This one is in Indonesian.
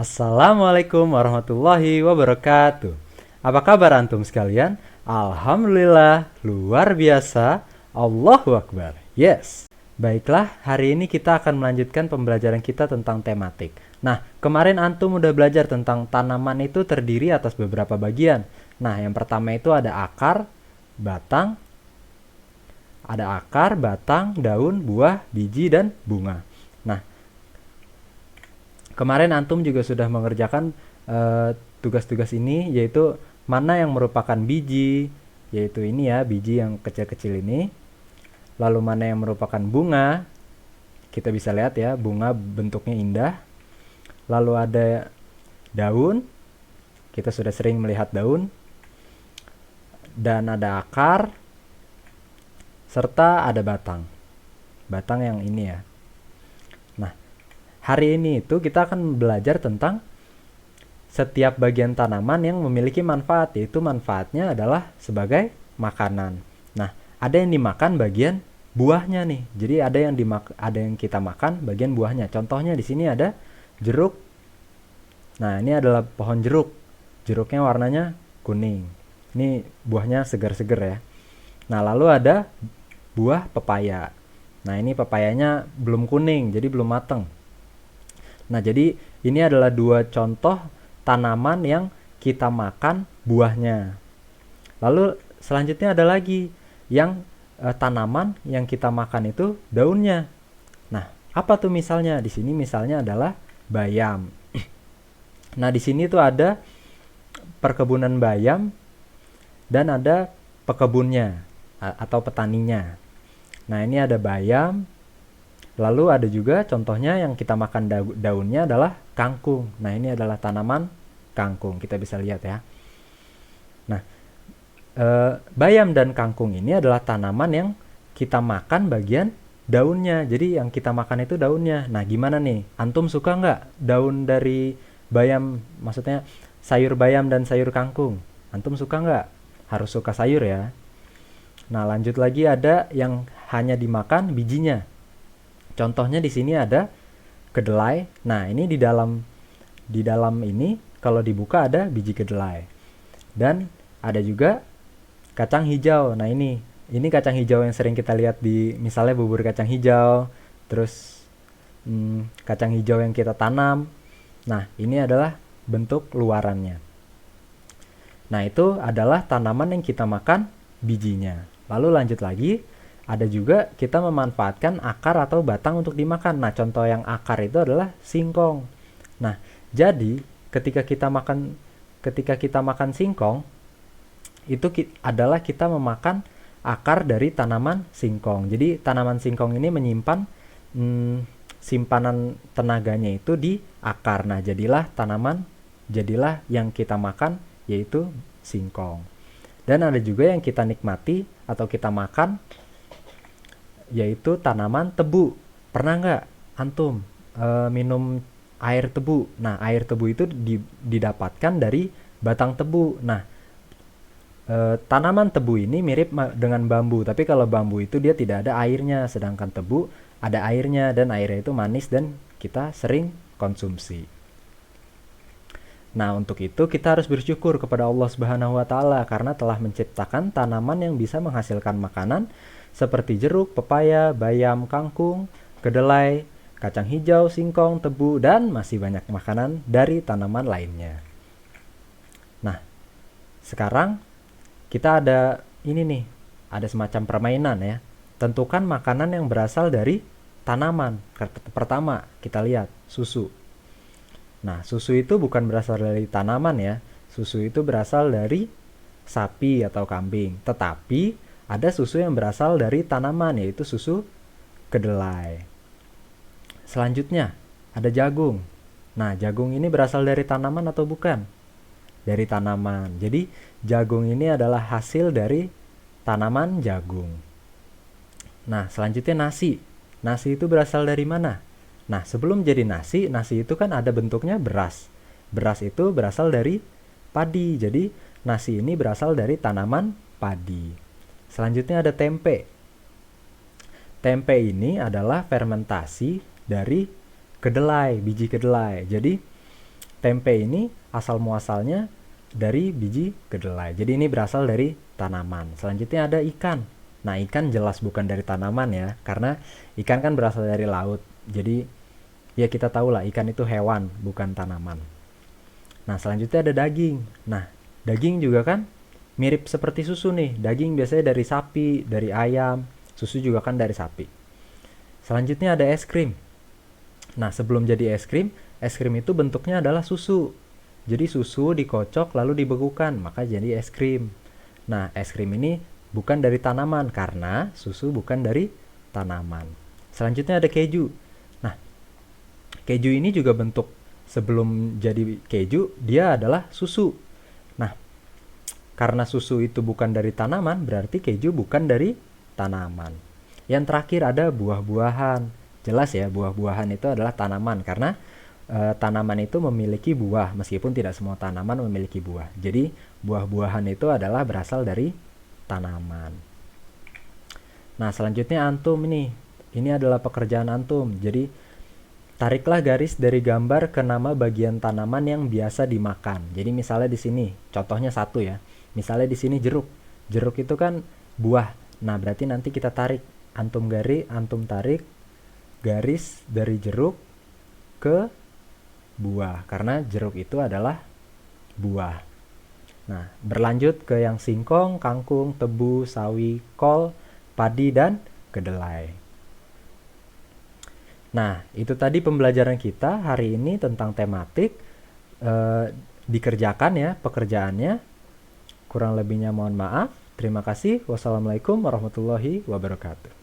Assalamualaikum warahmatullahi wabarakatuh. Apa kabar antum sekalian? Alhamdulillah, luar biasa. Allahu Akbar. Yes. Baiklah, hari ini kita akan melanjutkan pembelajaran kita tentang tematik. Nah, kemarin antum udah belajar tentang tanaman itu terdiri atas beberapa bagian. Nah, yang pertama itu ada akar, batang, daun, buah, biji, dan bunga. Nah, kemarin antum juga sudah mengerjakan tugas-tugas ini, yaitu mana yang merupakan biji, yaitu ini ya, biji yang kecil-kecil ini. Lalu mana yang merupakan bunga, kita bisa lihat ya, bunga bentuknya indah. Lalu ada daun, kita sudah sering melihat daun. Dan ada akar, serta ada batang. Batang yang ini ya. Nah, hari ini itu kita akan belajar tentang setiap bagian tanaman yang memiliki manfaat, yaitu manfaatnya adalah sebagai makanan. Nah, ada yang dimakan bagian buahnya nih. Jadi ada yang kita makan bagian buahnya. Contohnya di sini ada jeruk. Nah, ini adalah pohon jeruk. Jeruknya warnanya kuning. Ini buahnya segar-segar ya. Nah, lalu ada buah pepaya. Nah, ini pepayanya belum kuning, jadi belum matang. Nah, jadi ini adalah dua contoh tanaman yang kita makan buahnya. Lalu selanjutnya ada lagi yang tanaman yang kita makan itu daunnya. Nah, apa tuh misalnya? Di sini misalnya adalah bayam. Nah, di sini tuh ada perkebunan bayam dan ada pekebunnya atau petaninya. Nah, ini ada bayam. Lalu ada juga contohnya yang kita makan daunnya adalah kangkung. Nah, ini adalah tanaman kangkung. Kita bisa lihat ya. Nah, bayam dan kangkung ini adalah tanaman yang kita makan bagian daunnya. Jadi yang kita makan itu daunnya. Nah, gimana nih? Antum suka nggak daun dari bayam? Maksudnya sayur bayam dan sayur kangkung. Antum suka nggak? Harus suka sayur ya. Nah, lanjut lagi ada yang hanya dimakan bijinya. Contohnya di sini ada kedelai. Nah, ini di dalam ini kalau dibuka ada biji kedelai. Dan ada juga kacang hijau. Nah, ini kacang hijau yang sering kita lihat di misalnya bubur kacang hijau. Terus kacang hijau yang kita tanam. Nah, ini adalah bentuk luarannya. Nah, itu adalah tanaman yang kita makan bijinya. Lalu lanjut lagi, ada juga kita memanfaatkan akar atau batang untuk dimakan. Nah, contoh yang akar itu adalah singkong. Nah, jadi ketika kita makan singkong, itu adalah kita memakan akar dari tanaman singkong. Jadi tanaman singkong ini menyimpan simpanan tenaganya itu di akar. Nah, jadilah yang kita makan, yaitu singkong. Dan ada juga yang kita nikmati atau kita makan, yaitu tanaman tebu. Pernah nggak antum minum air tebu? Nah, air tebu itu didapatkan dari batang tebu. Nah, tanaman tebu ini mirip dengan bambu, tapi kalau bambu itu dia tidak ada airnya, sedangkan tebu ada airnya, dan airnya itu manis dan kita sering konsumsi. Nah, untuk itu kita harus bersyukur kepada Allah Subhanahu wa taala karena telah menciptakan tanaman yang bisa menghasilkan makanan seperti jeruk, pepaya, bayam, kangkung, kedelai, kacang hijau, singkong, tebu, dan masih banyak makanan dari tanaman lainnya. Nah, sekarang kita ada ini nih, ada semacam permainan ya. Tentukan makanan yang berasal dari tanaman. Pertama, kita lihat susu. Nah, susu itu bukan berasal dari tanaman ya. Susu itu berasal dari sapi atau kambing. Tetapi ada susu yang berasal dari tanaman, yaitu susu kedelai. Selanjutnya, ada jagung. Nah, jagung ini berasal dari tanaman atau bukan? Dari tanaman. Jadi, jagung ini adalah hasil dari tanaman jagung. Nah, selanjutnya nasi. Nasi itu berasal dari mana? Nah, sebelum jadi nasi itu kan ada bentuknya beras. Beras itu berasal dari padi. Jadi, nasi ini berasal dari tanaman padi. Selanjutnya ada tempe. Tempe ini adalah fermentasi dari kedelai, biji kedelai. Jadi, tempe ini asal muasalnya dari biji kedelai. Jadi ini berasal dari tanaman. Selanjutnya ada ikan. Nah, ikan jelas bukan dari tanaman ya, karena ikan kan berasal dari laut. Jadi ya kita tahu lah ikan itu hewan, bukan tanaman. Nah, selanjutnya ada daging. Nah, daging juga kan mirip seperti susu nih. Daging biasanya dari sapi, dari ayam. Susu juga kan dari sapi. Selanjutnya ada es krim. Nah, sebelum jadi es krim itu bentuknya adalah susu. Jadi susu dikocok lalu dibekukan, maka jadi es krim. Nah, es krim ini bukan dari tanaman karena susu bukan dari tanaman. Selanjutnya ada keju. Nah, keju ini juga bentuk sebelum jadi keju, dia adalah susu. Nah, karena susu itu bukan dari tanaman, berarti keju bukan dari tanaman. Yang terakhir ada buah-buahan. Jelas ya, buah-buahan itu adalah tanaman karena tanaman itu memiliki buah, meskipun tidak semua tanaman memiliki buah. Jadi, buah-buahan itu adalah berasal dari tanaman. Nah, selanjutnya antum ini. Ini adalah pekerjaan antum. Jadi, tariklah garis dari gambar ke nama bagian tanaman yang biasa dimakan. Jadi, misalnya di sini, contohnya satu ya. Misalnya di sini jeruk. Jeruk itu kan buah. Nah, berarti nanti kita tarik. Antum tarik garis dari jeruk ke buah, karena jeruk itu adalah buah. Nah, berlanjut ke yang singkong, kangkung, tebu, sawi, kol, padi, dan kedelai. Nah, itu tadi pembelajaran kita hari ini tentang tematik. Dikerjakan ya pekerjaannya. Kurang lebihnya mohon maaf. Terima kasih. Wassalamualaikum warahmatullahi wabarakatuh.